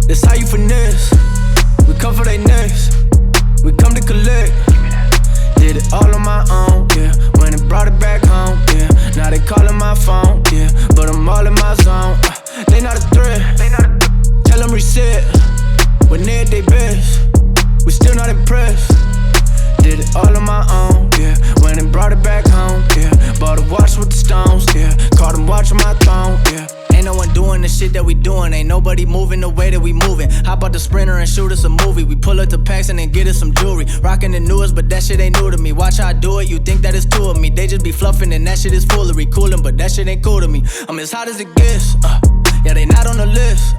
That's how you finesse. We come for they necks. We come to collect. Did it all on my own, yeah. When it brought it back home, yeah. Now they calling my phone, yeah. But I'm all in my zone. They not a threat. Tell them reset. When they at they best, we still not impressed. Did it all on my own, yeah. When it brought it back home, yeah. Bought a watch with the stones, yeah. Caught them watching my throne, yeah. Ain't no one doing the shit that we doing. Ain't nobody moving the way that we moving. Hop out the Sprinter and shoot us a movie. We pull up to Paxton and get us some jewelry. Rockin' the newest, but that shit ain't new to me. Watch how I do it, you think that it's two of me. They just be fluffing and that shit is foolery. Coolin', but that shit ain't cool to me. I'm as hot as it gets, yeah, they not on the list,